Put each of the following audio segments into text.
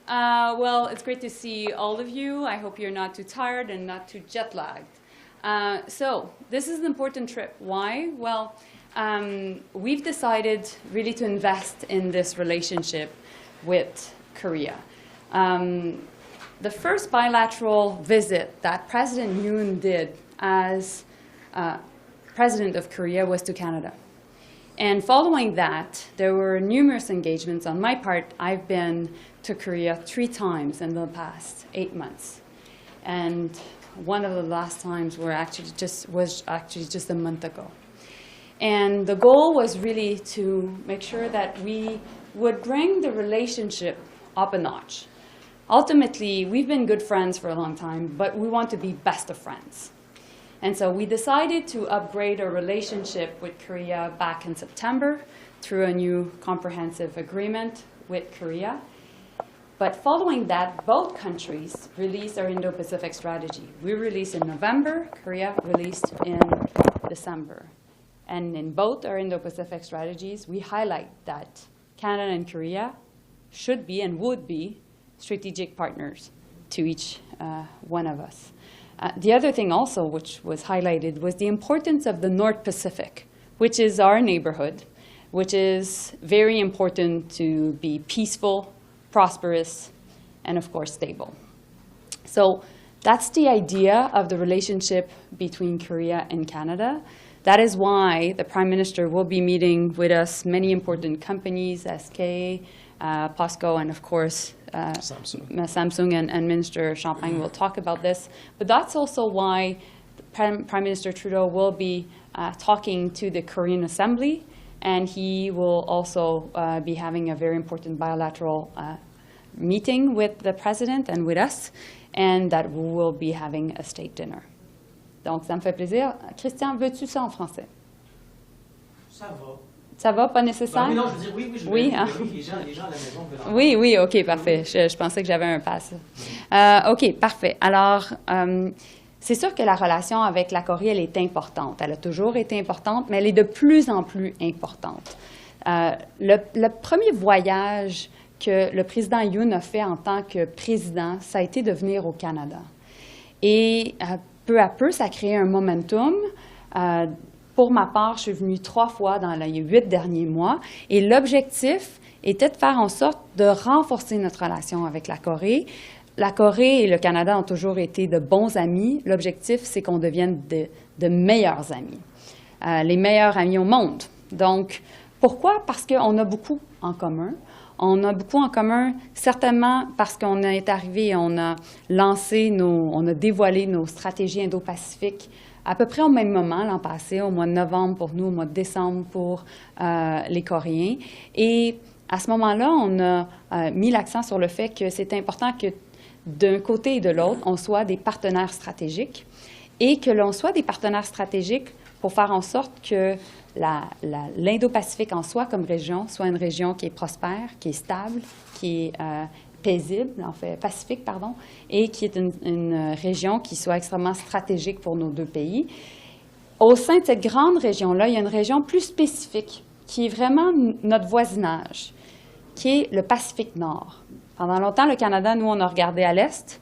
Well, it's great to see all of you. I hope you're not too tired and not too jet-lagged. So this is an important trip. Why? Well, we've decided really to invest in this relationship with Korea. The first bilateral visit that President Yoon did as President of Korea was to Canada. And following that, there were numerous engagements. On my part, I've been to Korea 3 times in the past 8 months. And one of the last times was actually just a month ago. And the goal was really to make sure that we would bring the relationship up a notch. Ultimately, we've been good friends for a long time, but we want to be best of friends. And so we decided to upgrade our relationship with Korea back in September through a new comprehensive agreement with Korea. But following that, both countries released our Indo-Pacific strategy. We released in November, Korea released in December. And in both our Indo-Pacific strategies, we highlight that Canada and Korea should be and would be strategic partners to each one of us. The other thing also which was highlighted was the importance of the North Pacific, which is our neighborhood, which is very important to be peaceful, prosperous, and of course stable. So that's the idea of the relationship between Korea and Canada. That is why the Prime Minister will be meeting with us many important companies, SK, POSCO, and of course Samsung and Minister Champagne will talk about this. But that's also why Prime Minister Trudeau will be talking to the Korean Assembly, and he will also be having a very important bilateral meeting with the President and with us, and that we will be having a state dinner. Donc, ça me fait plaisir. Christian, veux-tu ça en français? Ça va. Ça va, pas nécessaire? Oui, non, je veux dire, oui, je veux dire, oui, les gens à la maison peuvent l'entendre. Oui, OK, parfait. Je pensais que j'avais un pass. OK, parfait. Alors, c'est sûr que la relation avec la Corée, elle est importante. Elle a toujours été importante, mais elle est de plus en plus importante. Le premier voyage que le président Yoon a fait en tant que président, ça a été de venir au Canada. Et peu à peu, ça a créé un momentum. Pour ma part, je suis venue 3 fois dans les 8 derniers mois. Et l'objectif était de faire en sorte de renforcer notre relation avec la Corée. La Corée et le Canada ont toujours été de bons amis. L'objectif, c'est qu'on devienne de meilleurs amis, les meilleurs amis au monde. Donc, pourquoi? Parce qu'on a beaucoup en commun. On a beaucoup en commun, certainement parce qu'on est arrivé, on a dévoilé nos stratégies Indo-Pacifiques à peu près au même moment l'an passé, au mois de novembre pour nous, au mois de décembre pour les Coréens. Et à ce moment-là, on a mis l'accent sur le fait que c'est important que d'un côté et de l'autre, on soit des partenaires stratégiques et que l'on soit des partenaires stratégiques pour faire en sorte que l'Indo-Pacifique en soi comme région soit une région qui est prospère, qui est stable, qui est paisible, en fait, pacifique, pardon, et qui est une région qui soit extrêmement stratégique pour nos 2 pays. Au sein de cette grande région-là, il y a une région plus spécifique qui est vraiment notre voisinage, qui est le Pacifique Nord. Pendant longtemps, le Canada, nous, on a regardé à l'est,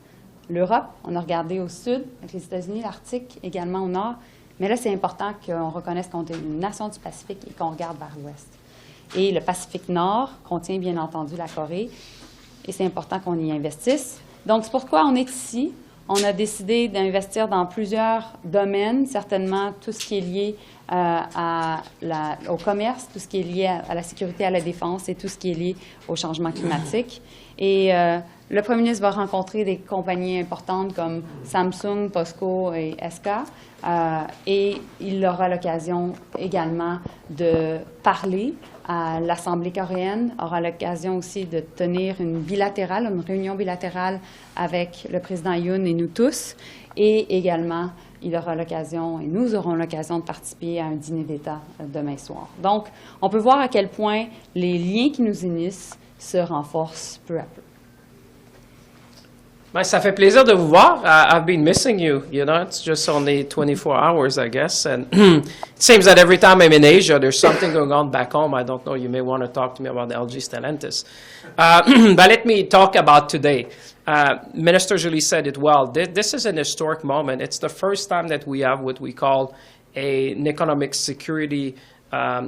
l'Europe, on a regardé au sud, avec les États-Unis, l'Arctique également au nord. Mais là, c'est important qu'on reconnaisse qu'on est une nation du Pacifique et qu'on regarde vers l'ouest. Et le Pacifique Nord contient bien entendu la Corée, et c'est important qu'on y investisse. Donc, c'est pourquoi on est ici. On a décidé d'investir dans plusieurs domaines, certainement tout ce qui est lié au commerce, tout ce qui est lié à la sécurité, à la défense et tout ce qui est lié au changement climatique. Et le Premier ministre va rencontrer des compagnies importantes comme Samsung, POSCO et SK. Et il aura l'occasion également de parler à l'Assemblée coréenne, aura l'occasion aussi de tenir une réunion bilatérale avec le président Yoon et nous tous. Et également, il aura l'occasion, et nous aurons l'occasion de participer à un dîner d'État demain soir. Donc, on peut voir à quel point les liens qui nous unissent se renforcent peu à peu. Ben, ça fait plaisir de vous voir. I've been missing you. You know, it's just only 24 hours, I guess. And it seems that every time I'm in Asia, there's something going on back home. I don't know. You may want to talk to me about the LG Stellantis. But let me talk about today. Minister Joly said it well. This is an historic moment. It's the first time that we have what we call an economic security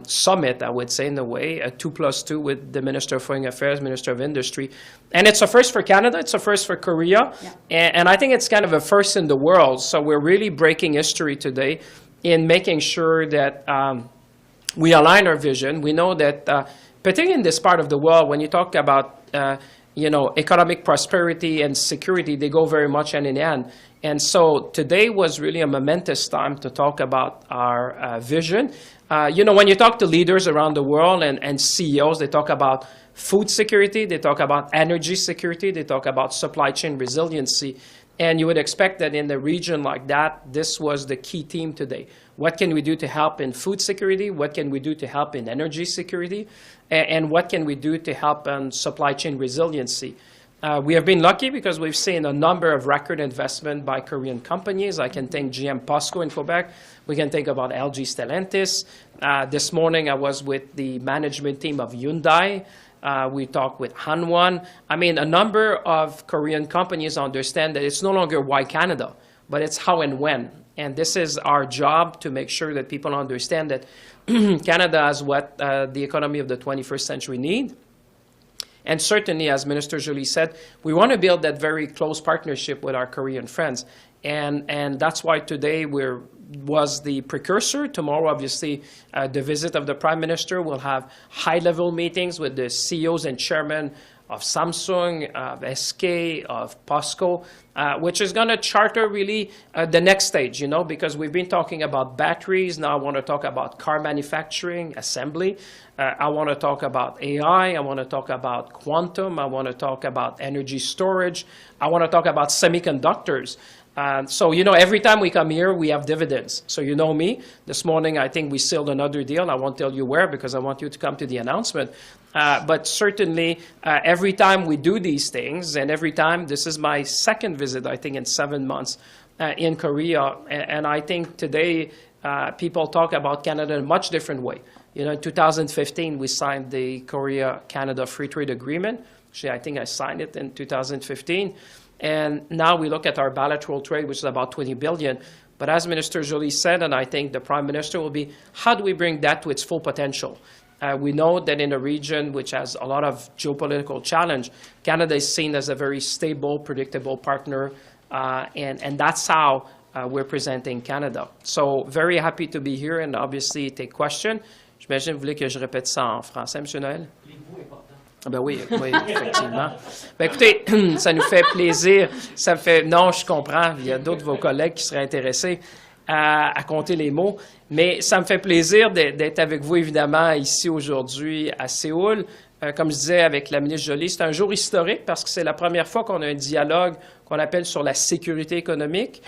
summit, I would say, in a way, a 2+2 with the Minister of Foreign Affairs, Minister of Industry. And it's a first for Canada, it's a first for Korea, and I think it's kind of a first in the world. So we're really breaking history today in making sure that we align our vision. We know that, particularly in this part of the world, when you talk about economic prosperity and security, they go very much hand in hand. And so today was really a momentous time to talk about our vision. When you talk to leaders around the world and CEOs, they talk about food security, they talk about energy security, they talk about supply chain resiliency. And you would expect that in a region like that, this was the key theme today. What can we do to help in food security? What can we do to help in energy security? And what can we do to help in supply chain resiliency? We have been lucky because we've seen a number of record investment by Korean companies. I can think GM POSCO in Quebec. We can think about LG Stellantis. This morning I was with the management team of Hyundai. We talked with Hanwha. I mean, a number of Korean companies understand that it's no longer why Canada, but it's how and when. And this is our job to make sure that people understand that Canada is what the economy of the 21st century need. And certainly, as Minister Joly said, we want to build that very close partnership with our Korean friends. And that's why today was the precursor. Tomorrow, obviously, the visit of the Prime Minister will have high-level meetings with the CEOs and chairmen of Samsung, of SK, of POSCO, which is going to charter really the next stage, because we've been talking about batteries. Now I want to talk about car manufacturing, assembly. I want to talk about AI. I want to talk about quantum. I want to talk about energy storage. I want to talk about semiconductors. So, every time we come here, we have dividends. So you know me. This morning, I think we sealed another deal. I won't tell you where because I want you to come to the announcement. But certainly, every time we do these things, and every time, this is my second visit, I think, in 7 months in Korea. And I think today, people talk about Canada in a much different way. In 2015, we signed the Korea-Canada Free Trade Agreement. Actually, I think I signed it in 2015. And now we look at our bilateral trade, which is about $20 billion. But as Minister Joly said, and I think the Prime Minister will be, how do we bring that to its full potential? We know that in a region which has a lot of geopolitical challenge, Canada is seen as a very stable, predictable partner, and that's how we're presenting Canada. So very happy to be here and obviously take questions. J'imagine que vous voulez que je répète ça en français, M. Noël? Ah ben oui, effectivement. Ben écoutez, ça nous fait plaisir. Ça me fait... Non, je comprends. Il y a d'autres de vos collègues qui seraient intéressés à compter les mots. Mais ça me fait plaisir d'être avec vous, évidemment, ici aujourd'hui à Séoul. Comme je disais avec la ministre Joly, c'est un jour historique parce que c'est la première fois qu'on a un dialogue qu'on appelle sur la sécurité économique.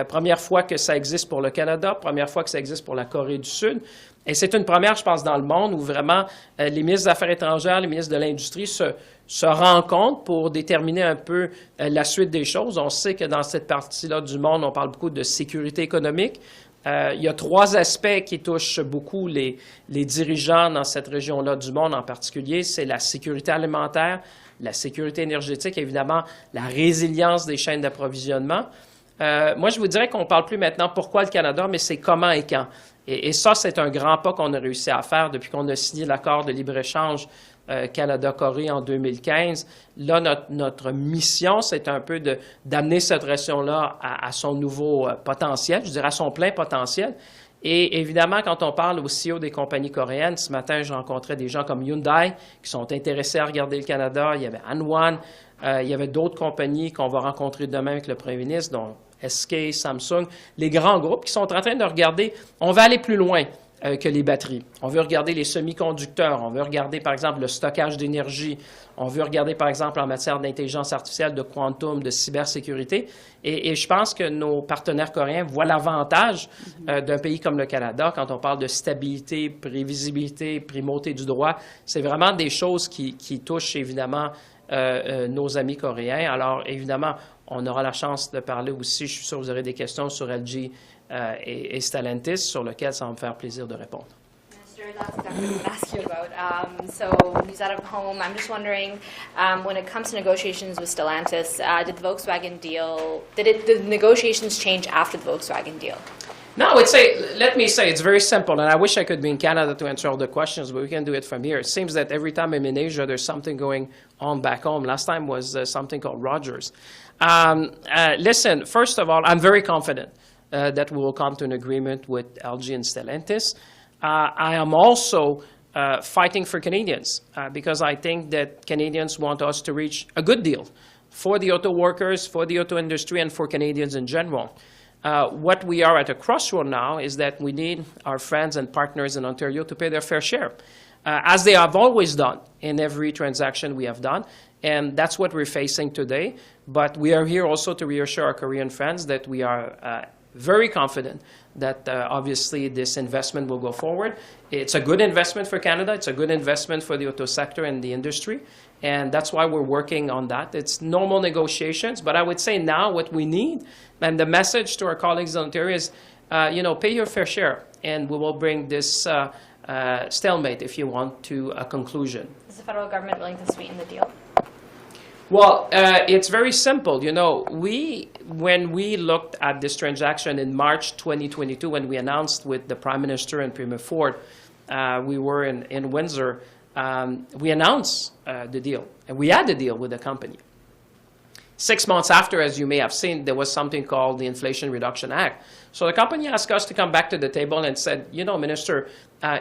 Première fois que ça existe pour le Canada, première fois que ça existe pour la Corée du Sud. Et c'est une première, je pense, dans le monde où vraiment les ministres des Affaires étrangères, les ministres de l'Industrie se rencontrent pour déterminer un peu la suite des choses. On sait que dans cette partie-là du monde, on parle beaucoup de sécurité économique. Il y a 3 aspects qui touchent beaucoup les dirigeants dans cette région-là du monde en particulier. C'est la sécurité alimentaire, la sécurité énergétique, évidemment, la résilience des chaînes d'approvisionnement. Moi, je vous dirais qu'on ne parle plus maintenant pourquoi le Canada, mais c'est comment et quand. Et ça, c'est un grand pas qu'on a réussi à faire depuis qu'on a signé l'accord de libre-échange Canada-Corée en 2015. Là, notre mission, c'est un peu d'amener cette région-là à son nouveau potentiel, je dirais à son plein potentiel. Et évidemment, quand on parle aussi des compagnies coréennes, ce matin, je rencontrais des gens comme Hyundai qui sont intéressés à regarder le Canada. Il y avait Hanwha, il y avait d'autres compagnies qu'on va rencontrer demain avec le Premier ministre, dont SK, Samsung, les grands groupes qui sont en train de regarder, on va aller plus loin que les batteries. On veut regarder les semi-conducteurs, on veut regarder par exemple le stockage d'énergie, on veut regarder par exemple en matière d'intelligence artificielle, de quantum, de cybersécurité. Et je pense que nos partenaires coréens voient l'avantage d'un pays comme le Canada quand on parle de stabilité, prévisibilité, primauté du droit. C'est vraiment des choses qui touchent évidemment nos amis coréens. Alors, évidemment, on aura la chance de parler aussi, je suis sûr que vous aurez des questions sur LG et Stellantis, sur lesquelles ça va me faire plaisir de répondre. Minister, that's exactly what I asked you about. So news out of home. I'm just wondering, when it comes to negotiations with Stellantis, did the Volkswagen deal? Did the negotiations change after the Volkswagen deal? No, let me say, it's very simple, and I wish I could be in Canada to answer all the questions, but we can do it from here. It seems that every time I'm in Asia, there's something going on back home. Last time was something called Rogers. Listen, first of all, I'm very confident that we will come to an agreement with LG and Stellantis. I am also fighting for Canadians because I think that Canadians want us to reach a good deal for the auto workers, for the auto industry, and for Canadians in general. What we are at a crossroad now is that we need our friends and partners in Ontario to pay their fair share, as they have always done in every transaction we have done. And that's what we're facing today. But we are here also to reassure our Korean friends that we are very confident that obviously this investment will go forward. It's a good investment for Canada. It's a good investment for the auto sector and the industry. And that's why we're working on that. It's normal negotiations. But I would say now what we need, and the message to our colleagues in Ontario is, pay your fair share. And we will bring this stalemate, if you want, to a conclusion. Is the federal government willing to sweeten the deal? Well, it's very simple. When we looked at this transaction in March 2022, when we announced with the Prime Minister and Premier Ford, we were in Windsor, we announced the deal, and we had the deal with the company. 6 months after, as you may have seen, there was something called the Inflation Reduction Act. So the company asked us to come back to the table and said, Minister,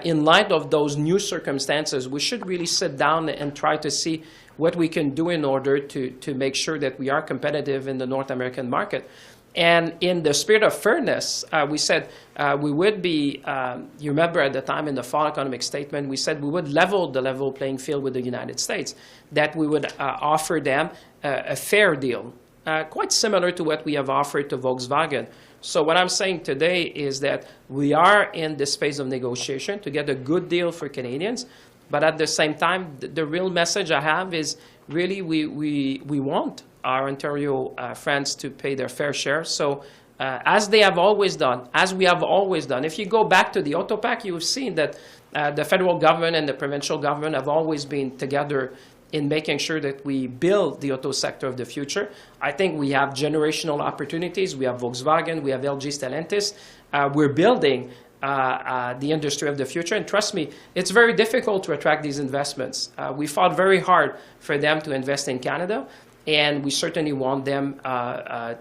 in light of those new circumstances, we should really sit down and try to see what we can do in order to make sure that we are competitive in the North American market. And in the spirit of fairness, we said we would be, you remember at the time in the fall economic statement, we said we would level the level playing field with the United States, that we would offer them a fair deal, quite similar to what we have offered to Volkswagen. So what I'm saying today is that we are in this phase of negotiation to get a good deal for Canadians, but at the same time, the real message I have is really we want our Ontario friends to pay their fair share. So as they have always done, as we have always done, if you go back to the Auto Pact, you've seen that the federal government and the provincial government have always been together in making sure that we build the auto sector of the future. I think we have generational opportunities. We have Volkswagen, we have LG Stellantis. We're building the industry of the future. And trust me, it's very difficult to attract these investments. We fought very hard for them to invest in Canada, and we certainly want them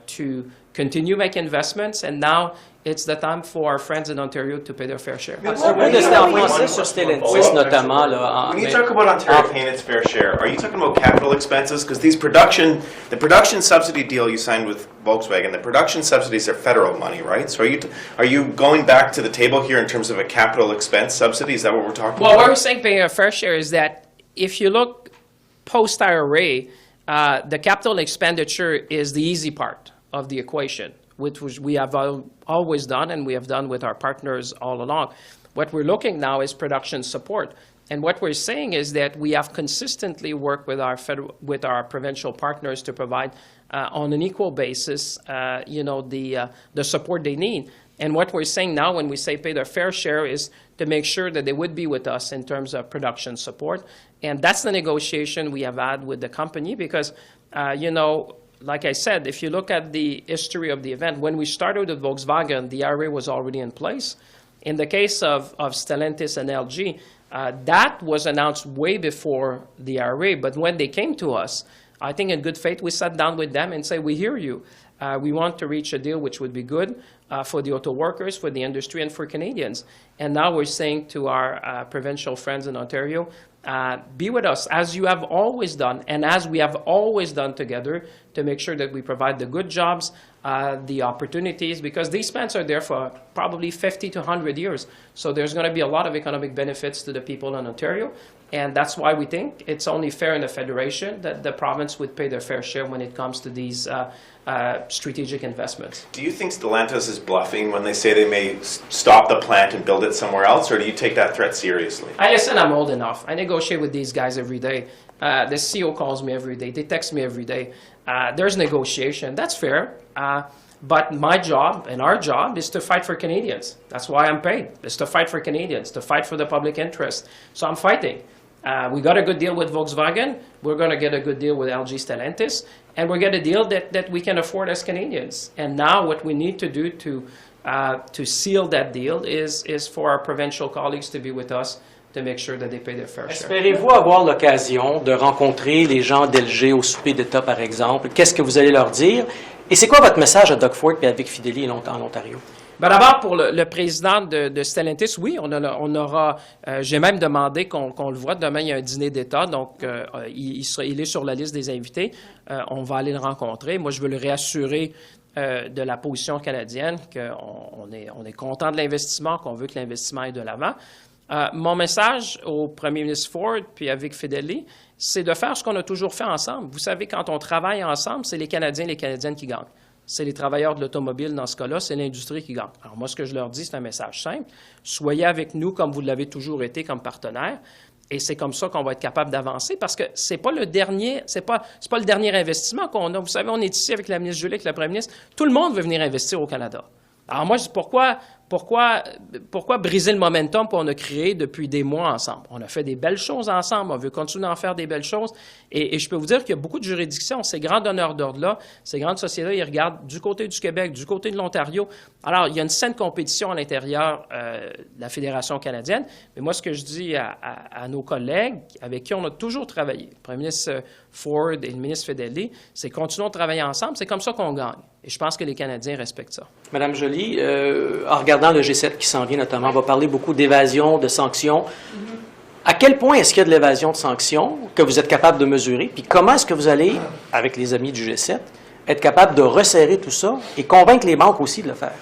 to continue making investments. And now it's the time for our friends in Ontario to pay their fair share. C'était en français sur Stellantis notamment. When you talk about Ontario paying its fair share, are you talking about capital expenses? Because the production subsidy deal you signed with Volkswagen, the production subsidies are federal money, right? So are you going back to the table here in terms of a capital expense subsidy? Is that what we're talking about? Well, what we're saying paying a fair share is that if you look post-IRA, the capital expenditure is the easy part of the equation, which we have always done and we have done with our partners all along. What we're looking now is production support. And what we're saying is that we have consistently worked with our provincial partners to provide on an equal basis, the support they need. And what we're saying now when we say pay their fair share is to make sure that they would be with us in terms of production support. And that's the negotiation we have had with the company because, like I said, if you look at the history of the event, when we started with Volkswagen, the IRA was already in place. In the case of Stellantis and LG, that was announced way before the IRA. But when they came to us, I think in good faith, we sat down with them and said, we hear you. We want to reach a deal which would be good for the auto workers, for the industry, and for Canadians. And now we're saying to our provincial friends in Ontario, be with us as you have always done and as we have always done together to make sure that we provide the good jobs, the opportunities, because these plants are there for probably 50 to 100 years. So there's going to be a lot of economic benefits to the people in Ontario. And that's why we think it's only fair in the Federation that the province would pay their fair share when it comes to these strategic investments. Do you think Stellantis is bluffing when they say they may stop the plant and build it somewhere else, or do you take that threat seriously? Listen, I'm old enough. I negotiate with these guys every day. The CEO calls me every day. They text me every day. There's negotiation. That's fair. But my job and our job is to fight for Canadians. That's why I'm paid. It's to fight for Canadians, to fight for the public interest. So I'm fighting. We got a good deal with Volkswagen. We're going to get a good deal with LG Stellantis. And we'll get a deal that we can afford as Canadians. And now what we need to do to seal that deal is for our provincial colleagues to be with us to make sure that they pay their fair share. Espérez-vous avoir l'occasion de rencontrer les gens d'LG au souper d'État, par exemple? Qu'est-ce que vous allez leur dire? Et c'est quoi votre message à Doug Ford et à Vic Fideli en Ontario? Ben d'abord, pour le président de Stellantis, oui, on aura j'ai même demandé qu'on le voit. Demain, il y a un dîner d'État, donc il est sur la liste des invités. On va aller le rencontrer. Moi, je veux le réassurer de la position canadienne, qu'on est content de l'investissement, qu'on veut que l'investissement aille de l'avant. Mon message au premier ministre Ford puis à Vic Fideli, c'est de faire ce qu'on a toujours fait ensemble. Vous savez, quand on travaille ensemble, c'est les Canadiens et les Canadiennes qui gagnent. C'est les travailleurs de l'automobile dans ce cas-là, c'est l'industrie qui gagne. Alors moi, ce que je leur dis, c'est un message simple. Soyez avec nous comme vous l'avez toujours été comme partenaire. Et c'est comme ça qu'on va être capable d'avancer parce que c'est pas le dernier investissement qu'on a. Vous savez, on est ici avec la ministre Joly, avec le premier ministre. Tout le monde veut venir investir au Canada. Alors moi, je dis pourquoi briser le momentum qu'on a créé depuis des mois ensemble? On a fait des belles choses ensemble, on veut continuer à en faire des belles choses. Et je peux vous dire qu'il y a beaucoup de juridictions, ces grands donneurs d'ordre-là, ces grandes sociétés-là, ils regardent du côté du Québec, du côté de l'Ontario. Alors, il y a une saine compétition à l'intérieur de la Fédération canadienne. Mais moi, ce que je dis à nos collègues avec qui on a toujours travaillé, le premier ministre Ford et le ministre Fideli, c'est continuons de travailler ensemble. C'est comme ça qu'on gagne. Et je pense que les Canadiens respectent ça. Madame Joly, en regardant le G7 qui s'en vient notamment, on va parler beaucoup d'évasion, de sanctions. À quel point est-ce qu'il y a de l'évasion de sanctions que vous êtes capable de mesurer? Puis comment est-ce que vous allez, avec les amis du G7, être capable de resserrer tout ça et convaincre les banques aussi de le faire?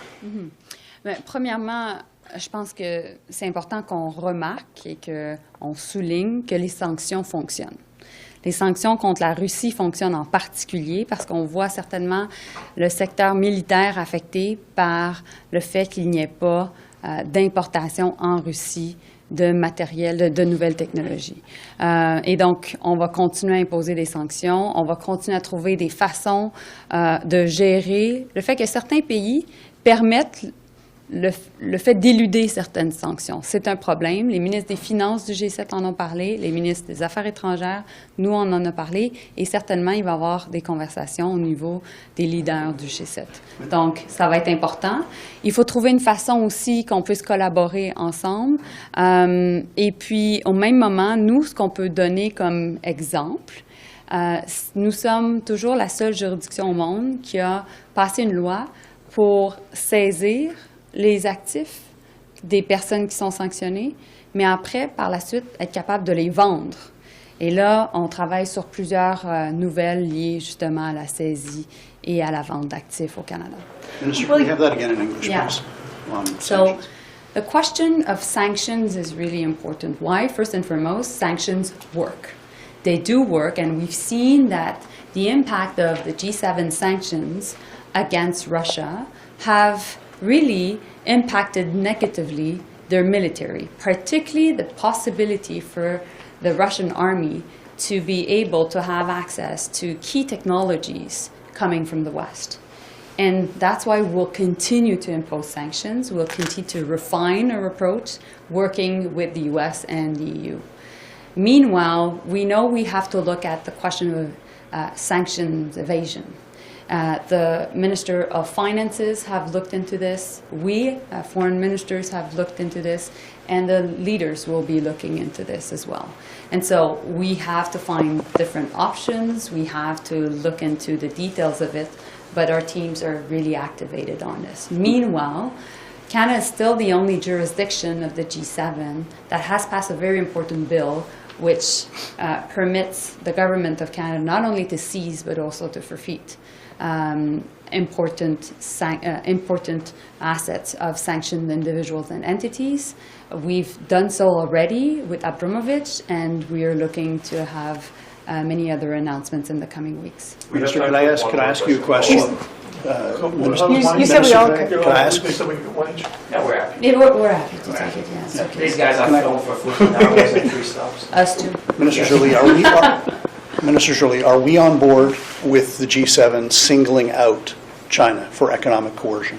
Bien, premièrement, je pense que c'est important qu'on remarque et qu'on souligne que les sanctions fonctionnent. Les sanctions contre la Russie fonctionnent en particulier parce qu'on voit certainement le secteur militaire affecté par le fait qu'il n'y ait pas d'importation en Russie de matériel, de nouvelles technologies. Et donc, on va continuer à imposer des sanctions, on va continuer à trouver des façons de gérer le fait que certains pays permettent le fait d'éluder certaines sanctions. C'est un problème. Les ministres des Finances du G7 en ont parlé, les ministres des Affaires étrangères, nous, on en a parlé, et certainement, il va y avoir des conversations au niveau des leaders du G7. Donc, ça va être important. Il faut trouver une façon aussi qu'on puisse collaborer ensemble. Et puis, au même moment, nous, ce qu'on peut donner comme exemple, nous sommes toujours la seule juridiction au monde qui a passé une loi pour saisir les actifs des personnes qui sont sanctionnées, mais après, par la suite, être capable de les vendre. Et là, on travaille sur plusieurs nouvelles liées justement à la saisie et à la vente d'actifs au Canada. Minister, can we have that again in English, Yeah. please? On So, sanctions. the question of sanctions is really important. Why? First and foremost, sanctions work. They do work, and we've seen that the impact of the G7 sanctions against Russia have really impacted negatively their military, particularly the possibility for the Russian army to be able to have access to key technologies coming from the West. And that's why we'll continue to impose sanctions. We'll continue to refine our approach, working with the US and the EU. Meanwhile, we know we have to look at the question of sanctions evasion. The Minister of Finances have looked into this. We, foreign ministers, have looked into this, and the leaders will be looking into this as well. And so we have to find different options. We have to look into the details of it, but our teams are really activated on this. Meanwhile, Canada is still the only jurisdiction of the G7 that has passed a very important bill which permits the government of Canada not only to seize but also to forfeit important assets of sanctioned individuals and entities. We've done so already with Abramovich, and we are looking to have many other announcements in the coming weeks. Minister, could I ask you a question? You said we all could. Can I ask? Yeah, we're happy. Yeah, we're happy to take it, yeah, it's okay. These guys have flown for 14 hours and 3 stops. Us too. Minister Joly, Minister Joly, are we on board with the G7 singling out China for economic coercion?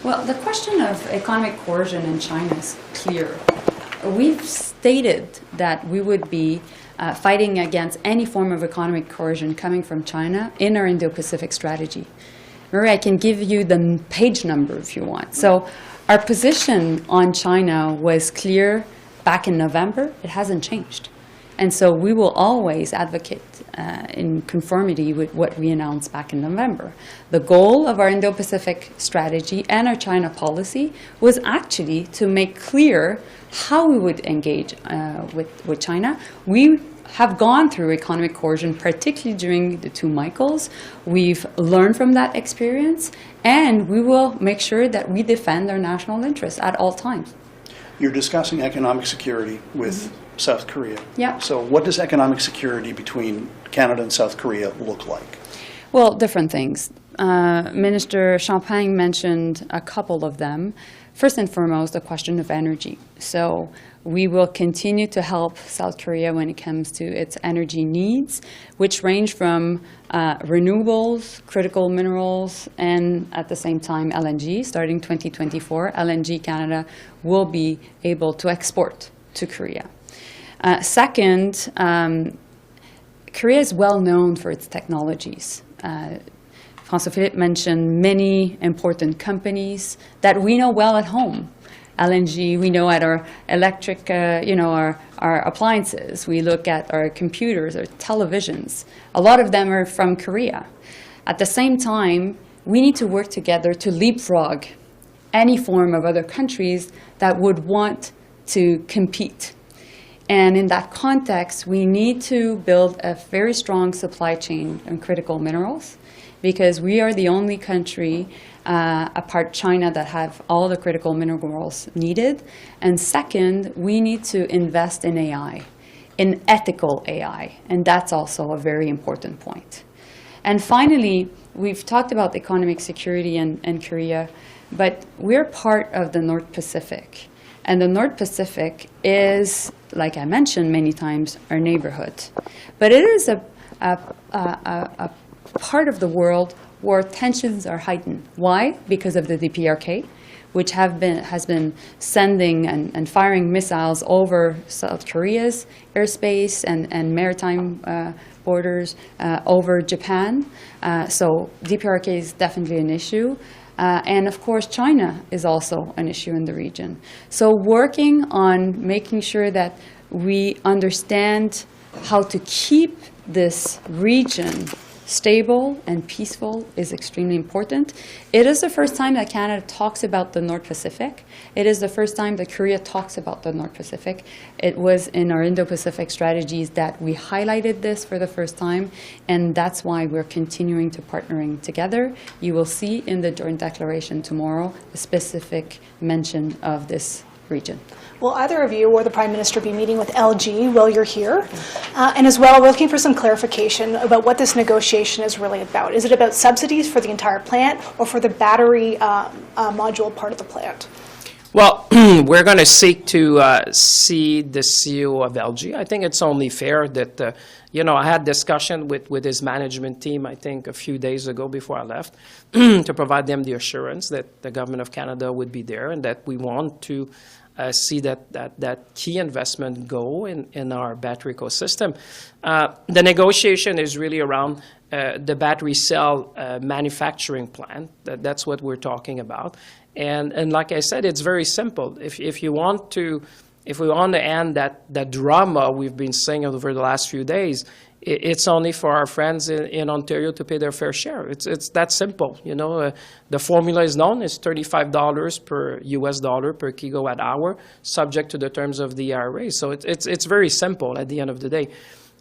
Well, the question of economic coercion in China is clear. We've stated that we would be fighting against any form of economic coercion coming from China in our Indo-Pacific strategy. Marie, I can give you the page number if you want. So our position on China was clear back in November. It hasn't changed. And so we will always advocate in conformity with what we announced back in November. The goal of our Indo-Pacific strategy and our China policy was actually to make clear how we would engage with China. We have gone through economic coercion, particularly during the 2 Michaels. We've learned from that experience, and we will make sure that we defend our national interests at all times. You're discussing economic security with South Korea. Yeah. So what does economic security between Canada and South Korea look like? Well, different things. Minister Champagne mentioned a couple of them. First and foremost, the question of energy. So we will continue to help South Korea when it comes to its energy needs, which range from renewables, critical minerals, and at the same time LNG. Starting 2024, LNG Canada will be able to export to Korea. Second, Korea is well known for its technologies. François-Philippe mentioned many important companies that we know well at home. LNG, we know at our electric, our appliances. We look at our computers, our televisions. A lot of them are from Korea. At the same time, we need to work together to leapfrog any form of other countries that would want to compete. And in that context, we need to build a very strong supply chain on critical minerals, because we are the only country, apart China, that have all the critical minerals needed. And second, we need to invest in AI, in ethical AI, and that's also a very important point. And finally, we've talked about economic security in Korea, but we're part of the North Pacific. And the North Pacific is, like I mentioned many times, our neighborhood. But it is a part of the world where tensions are heightened. Why? Because of the DPRK, which has been sending and firing missiles over South Korea's airspace and maritime borders over Japan. So DPRK is definitely an issue. And of course, China is also an issue in the region. So working on making sure that we understand how to keep this region stable and peaceful is extremely important. It is the first time that Canada talks about the North Pacific. It is the first time that Korea talks about the North Pacific. It was in our Indo-Pacific strategies that we highlighted this for the first time, and that's why we're continuing to partnering together. You will see in the joint declaration tomorrow a specific mention of this region. Will either of you or the Prime Minister be meeting with LG while you're here? And as well, we're looking for some clarification about what this negotiation is really about. Is it about subsidies for the entire plant or for the battery module part of the plant? Well, we're going to seek to see the CEO of LG. I think it's only fair that, I had discussion with his management team, I think, a few days ago before I left, to provide them the assurance that the Government of Canada would be there and that we want to see that key investment go in our battery ecosystem. The negotiation is really around the battery cell manufacturing plant. That's what we're talking about. And like I said, it's very simple. If we want to end that drama we've been seeing over the last few days, it's only for our friends in Ontario to pay their fair share. It's that simple. The formula is known. It's $35 per US dollar per gigawatt hour, subject to the terms of the IRA. So it's very simple at the end of the day.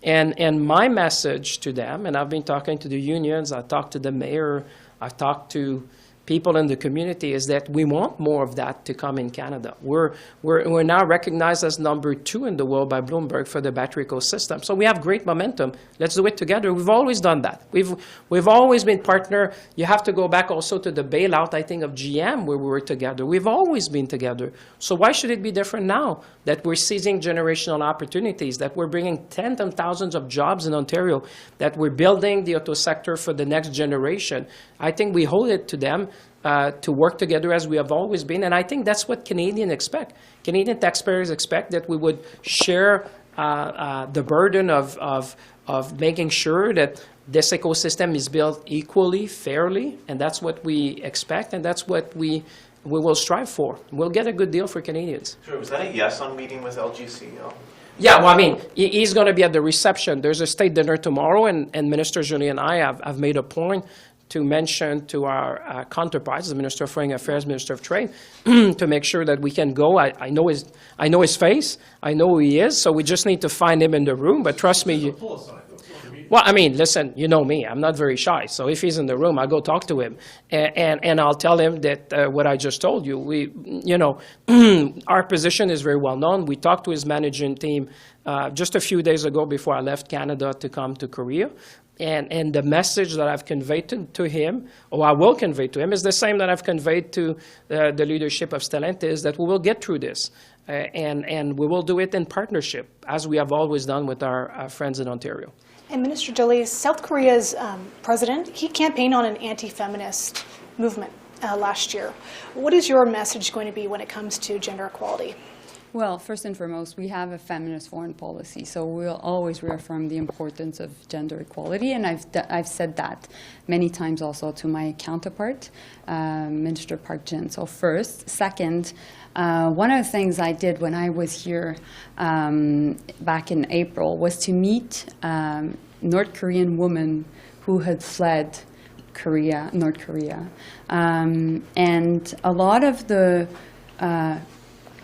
And my message to them, and I've been talking to the unions, I talked to the mayor, I talked to people in the community is that we want more of that to come in Canada. We're now recognized as number 2 in the world by Bloomberg for the battery ecosystem. So we have great momentum. Let's do it together. We've always done that. We've always been partner. You have to go back also to the bailout, I think, of GM, where we were together. We've always been together. So why should it be different now that we're seizing generational opportunities, that we're bringing tens of thousands of jobs in Ontario, that we're building the auto sector for the next generation? I think we hold it to them to work together as we have always been, and I think that's what Canadians expect. Canadian taxpayers expect that we would share the burden of making sure that this ecosystem is built equally, fairly, and that's what we expect, and that's what we will strive for. We'll get a good deal for Canadians. Sure, was that a yes on meeting with LG CEO? Yeah, well, I mean, he's going to be at the reception. There's a state dinner tomorrow, and Minister Joly and I have made a point to mention to our counterparts, the Minister of Foreign Affairs, Minister of Trade, to make sure that we can go. I know his face. I know who he is. So we just need to find him in the room. But trust me. Well, I mean, listen, you know me. I'm not very shy. So if he's in the room, I'll go talk to him, and I'll tell him that what I just told you. Our position is very well known. We talked to his managing team just a few days ago before I left Canada to come to Korea. And the message that I've conveyed to him, or I will convey to him, is the same that I've conveyed to the leadership of Stellantis, that we will get through this. And we will do it in partnership, as we have always done with our friends in Ontario. And Minister Joly, South Korea's president, he campaigned on an anti-feminist movement last year. What is your message going to be when it comes to gender equality? Well, first and foremost, we have a feminist foreign policy, so we'll always reaffirm the importance of gender equality, and I've said that many times also to my counterpart, Minister Park Jin. So first. Second, one of the things I did when I was here back in April was to meet North Korean women who had fled North Korea. And a lot of the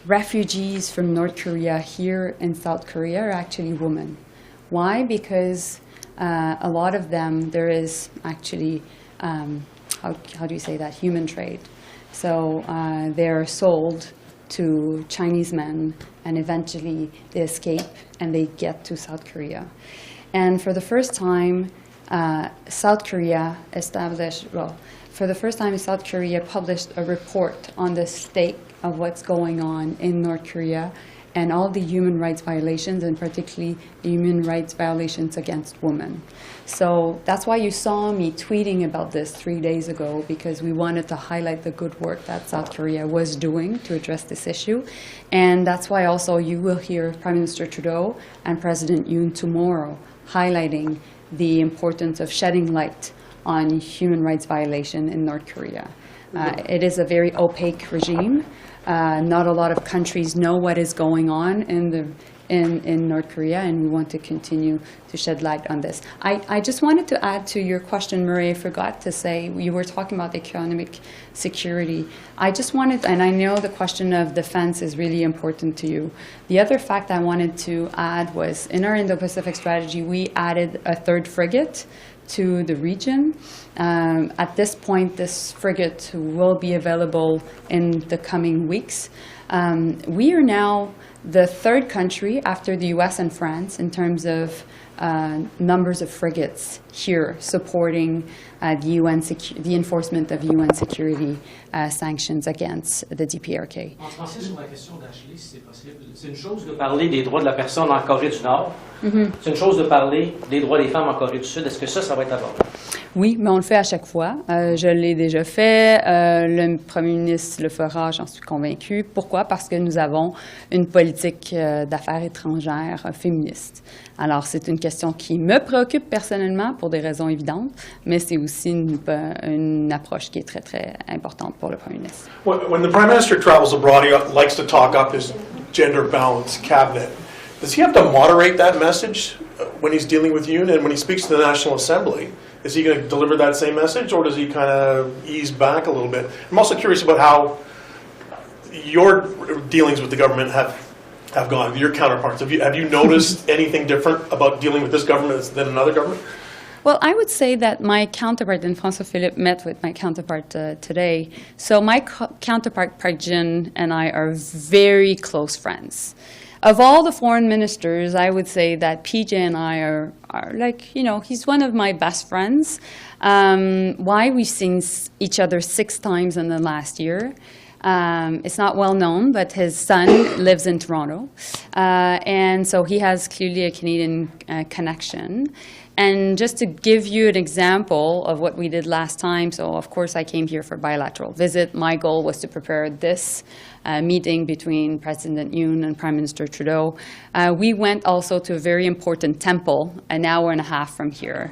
refugees from North Korea here in South Korea are actually women. Why? Because a lot of them, there is actually, how do you say that, human trade. So they're sold to Chinese men, and eventually they escape and they get to South Korea. And for the first time, South Korea published a report on the state of what's going on in North Korea and all the human rights violations, and particularly the human rights violations against women. So that's why you saw me tweeting about this 3 days ago, because we wanted to highlight the good work that South Korea was doing to address this issue. And that's why also you will hear Prime Minister Trudeau and President Yoon tomorrow highlighting the importance of shedding light on human rights violation in North Korea. It is a very opaque regime. Not a lot of countries know what is going on in North Korea, and we want to continue to shed light on this. I just wanted to add to your question, Murray. I forgot to say, you were talking about economic security. I just wanted, and I know the question of defense is really important to you. The other fact I wanted to add was, in our Indo-Pacific strategy, we added a third frigate to the region. At this point, this frigate will be available in the coming weeks. We are now the third country after the US and France in terms of numbers of frigates here supporting the enforcement of UN security sanctions against the DPRK. En français, sur la question d'Ashley, si c'est possible, c'est une chose de parler des droits de la personne en Corée du Nord. C'est une chose de parler des droits des femmes en Corée du Sud. Est-ce que ça va être abordé? Oui, mais on le fait à chaque fois. Je l'ai déjà fait. Le Premier ministre le fera, j'en suis convaincue. Pourquoi? Parce que nous avons une politique d'affaires étrangères féministe. Alors, c'est une question qui me préoccupe personnellement pour des raisons évidentes, mais c'est aussi une approche qui est très, très importante pour le Premier ministre. When the Prime Minister travels abroad, he likes to talk up his gender balance cabinet. Does he have to moderate that message when he's dealing with you? And when he speaks to the National Assembly, is he going to deliver that same message, or does he kind of ease back a little bit? I'm also curious about how your dealings with the government have gone, your counterparts. Have you noticed anything different about dealing with this government than another government? Well, I would say that my counterpart, and François-Philippe met with my counterpart today. So my counterpart, Park Jin, and I are very close friends. Of all the foreign ministers, I would say that PJ and I are like, you know, he's one of my best friends. Why? We've seen each other 6 times in the last year. It's not well known, but his son lives in Toronto. And so he has clearly a Canadian connection. And just to give you an example of what we did last time, so of course I came here for a bilateral visit. My goal was to prepare this meeting between President Yoon and Prime Minister Trudeau. We went also to a very important temple an hour and a half from here.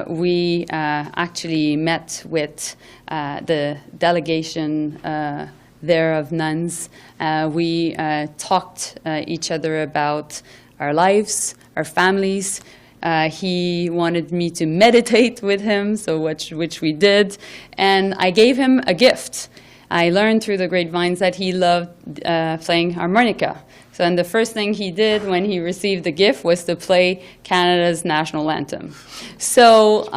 We actually met with the delegation there of nuns. We talked each other about our lives, our families. He wanted me to meditate with him, so which we did, and I gave him a gift. I learned through the grapevines that he loved playing harmonica. So, and the first thing he did when he received the gift was to play Canada's national anthem. So,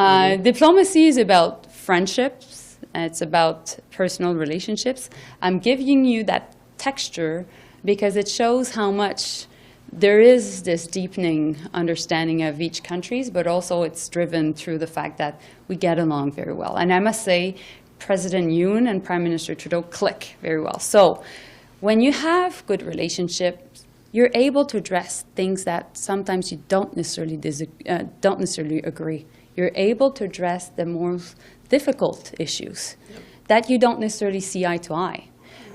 diplomacy is about friendships, it's about personal relationships. I'm giving you that texture because it shows how much there is this deepening understanding of each countries, but also it's driven through the fact that we get along very well. And I must say, President Yoon and Prime Minister Trudeau click very well. So when you have good relationships, you're able to address things that sometimes you don't necessarily agree. You're able to address the more difficult issues that you don't necessarily see eye to eye.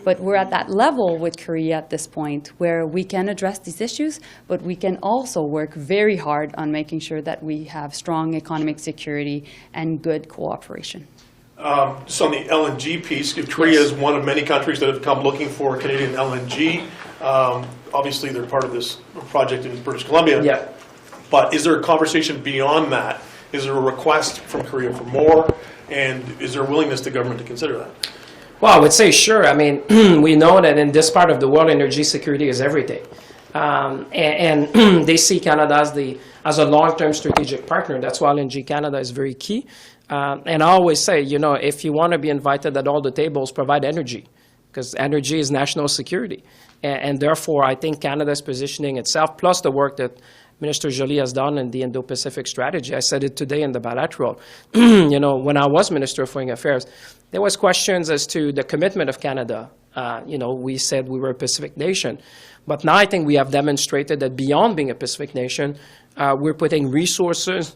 But we're at that level with Korea at this point where we can address these issues, but we can also work very hard on making sure that we have strong economic security and good cooperation. Just on the LNG piece, Korea is one of many countries that have come looking for Canadian LNG. Obviously, they're part of this project in British Columbia. Yeah. But is there a conversation beyond that? Is there a request from Korea for more? And is there a willingness to government to consider that? Well, I would say sure. I mean, we know that in this part of the world, energy security is everything. And they see Canada as a long-term strategic partner. That's why LNG Canada is very key. And I always say, you know, if you want to be invited at all the tables, provide energy, because energy is national security. And therefore, I think Canada is positioning itself, plus the work that Minister Joly has done in the Indo-Pacific strategy. I said it today in the bilateral. You know, when I was Minister of Foreign Affairs, there was questions as to the commitment of Canada. You know, we said we were a Pacific nation. But now I think we have demonstrated that beyond being a Pacific nation, we're putting resources,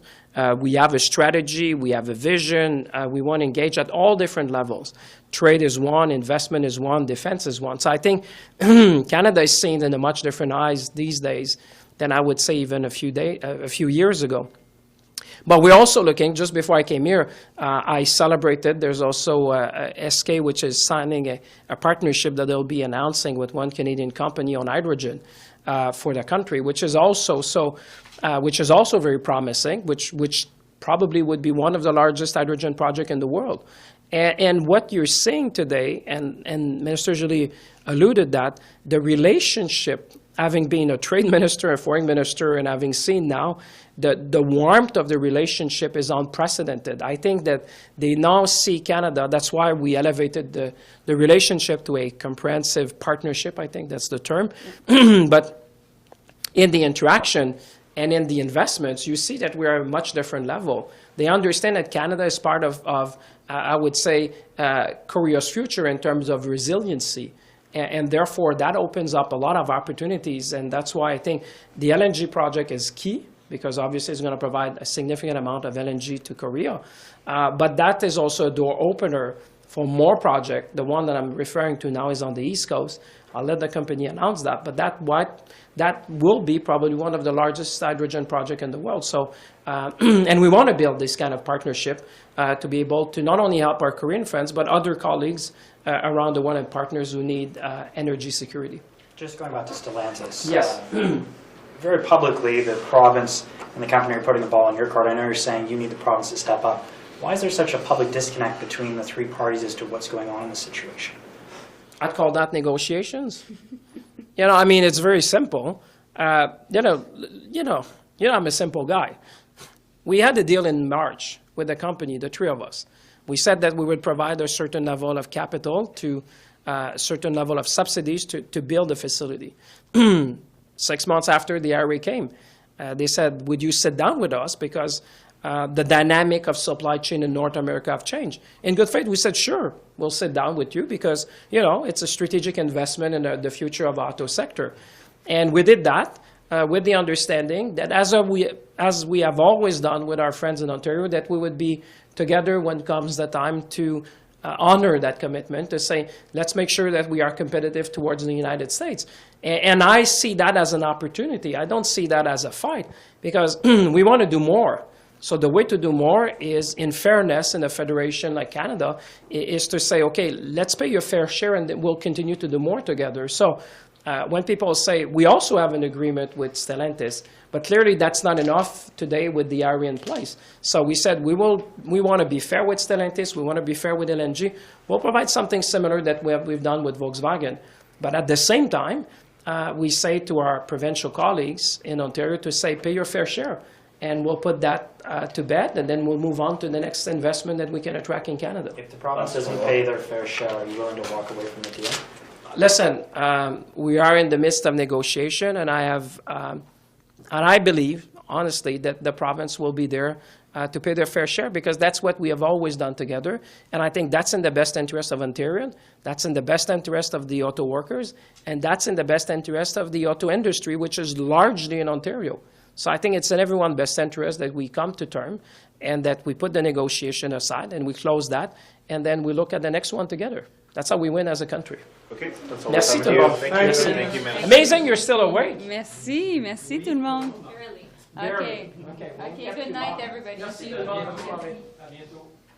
we have a strategy, we have a vision, we want to engage at all different levels. Trade is one, investment is one, defense is one. So I think Canada is seen in a much different eyes these days than I would say even a few years ago. But we're also looking, just before I came here, I celebrated, there's also SK, which is signing a partnership that they'll be announcing with one Canadian company on hydrogen for the country, which is also very promising, which probably would be one of the largest hydrogen projects in the world. And what you're seeing today, and Minister Joly alluded that, the relationship, having been a trade minister, a foreign minister, and having seen now, the warmth of the relationship is unprecedented. I think that they now see Canada, that's why we elevated the relationship to a comprehensive partnership, I think that's the term. But in the interaction and in the investments, you see that we're at a much different level. They understand that Canada is part of I would say, Korea's future in terms of resiliency. And therefore, that opens up a lot of opportunities. And that's why I think the LNG project is key, because obviously it's going to provide a significant amount of LNG to Korea. But that is also a door opener for more projects. The one that I'm referring to now is on the East Coast. I'll let the company announce that. But that will be probably one of the largest hydrogen projects in the world. So, and we want to build this kind of partnership to be able to not only help our Korean friends, but other colleagues around the world and partners who need energy security. Just going back to Stellantis. Yes. Very publicly, the province and the company are putting the ball in your court. I know you're saying you need the province to step up. Why is there such a public disconnect between the three parties as to what's going on in the situation? I'd call that negotiations. I mean, it's very simple. I'm a simple guy. We had a deal in March with the company, the three of us. We said that we would provide a certain level of capital to a certain level of subsidies to build the facility. 6 months after the IRA came, they said, would you sit down with us because the dynamic of supply chain in North America have changed. In good faith, we said, sure, we'll sit down with you because, it's a strategic investment in the future of the auto sector. And we did that with the understanding that as we have always done with our friends in Ontario, that we would be together when comes the time to honor that commitment, to say, let's make sure that we are competitive towards the United States. And I see that as an opportunity. I don't see that as a fight because we want to do more. So the way to do more is, in fairness, in a federation like Canada, is to say, okay, let's pay your fair share and then we'll continue to do more together. So when people say, we also have an agreement with Stellantis, but clearly that's not enough today with the IRA in place. So we said we want to be fair with Stellantis, we want to be fair with LNG. We'll provide something similar that we've done with Volkswagen. But at the same time, we say to our provincial colleagues in Ontario to say, pay your fair share. And we'll put that to bed, and then we'll move on to the next investment that we can attract in Canada. If the province doesn't pay their fair share, are you willing to walk away from the deal? Listen, we are in the midst of negotiation, and I believe, honestly, that the province will be there to pay their fair share because that's what we have always done together. And I think that's in the best interest of Ontarians, that's in the best interest of the auto workers, and that's in the best interest of the auto industry, which is largely in Ontario. So I think it's in everyone's best interest that we come to term and that we put the negotiation aside and we close that, and then we look at the next one together. That's how we win as a country. Okay, that's all. Merci tout le monde. Thank you, Mélanie. Amazing, you're still awake. Merci, merci tout le monde. Really? Okay, good night, everybody. See you. À bientôt.